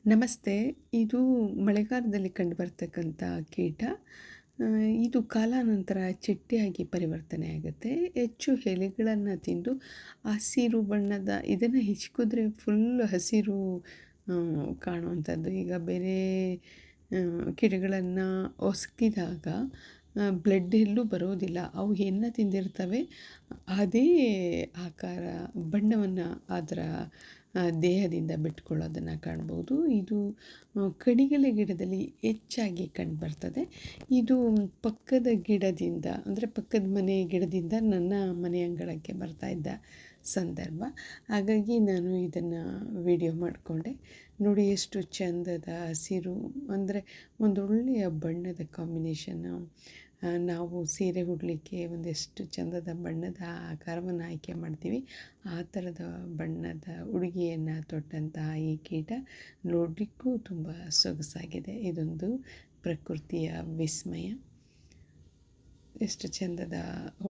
ನಮಸ್ತೆ. ಇದು ಮಳೆಗಾಲದಲ್ಲಿ ಕಂಡುಬರ್ತಕ್ಕಂಥ ಕೀಟ. ಇದು ಕಾಲಾನಂತರ ಚಿಟ್ಟೆಯಾಗಿ ಪರಿವರ್ತನೆ ಆಗುತ್ತೆ. ಹೆಚ್ಚು ಎಲೆಗಳನ್ನು ತಿಂದು ಹಸಿರು ಬಣ್ಣದ ಇದನ್ನು ಹಿಚ್ಕಿದ್ರೆ ಫುಲ್ ಹಸಿರು ಕಾಣುವಂಥದ್ದು. ಈಗ ಬೇರೆ ಕೀಟಗಳನ್ನು ಹೊಸ್ಕಿದಾಗ ಬ್ಲಡ್ ಎಲ್ಲೂ ಬರೋದಿಲ್ಲ. ಅವು ಏನು ತಿಂದಿರ್ತವೆ ಅದೇ ಆಕಾರ ಬಣ್ಣವನ್ನು ಅದರ ದೇಹದಿಂದ ಬಿಟ್ಕೊಳ್ಳೋದನ್ನು ಕಾಣ್ಬೋದು. ಇದು ಕಡಿಗಲೆ ಗಿಡದಲ್ಲಿ ಹೆಚ್ಚಾಗಿ ಕಂಡುಬರ್ತದೆ. ಇದು ಪಕ್ಕದ ಗಿಡದಿಂದ ಅಂದರೆ ಪಕ್ಕದ ಮನೆ ಗಿಡದಿಂದ ನನ್ನ ಮನೆ ಅಂಗಳಕ್ಕೆ ಬರ್ತಾ ಇದ್ದ ಸಂದರ್ಭ. ಹಾಗಾಗಿ ನಾನು ಇದನ್ನು ವಿಡಿಯೋ ಮಾಡಿಕೊಂಡೆ. ನೋಡಿ ಎಷ್ಟು ಚಂದದ ಹಸಿರು ಅಂದರೆ ಒಂದೊಳ್ಳೆಯ ಬಣ್ಣದ ಕಾಂಬಿನೇಷನ್ನು. ನಾವು ಸೀರೆ ಉಡಲಿಕ್ಕೆ ಒಂದೆಷ್ಟು ಚಂದದ ಬಣ್ಣದ ಆಕಾರವನ್ನು ಆಯ್ಕೆ ಮಾಡ್ತೀವಿ. ಆ ಥರದ ಬಣ್ಣದ ಉಡುಗೆಯನ್ನು ತೊಟ್ಟಂತಹ ಈ ಕೀಟ ನೋಡಲಿಕ್ಕೂ ತುಂಬ ಸೊಗಸಾಗಿದೆ. ಇದೊಂದು ಪ್ರಕೃತಿಯ ವಿಸ್ಮಯ. ಎಷ್ಟು ಚಂದದ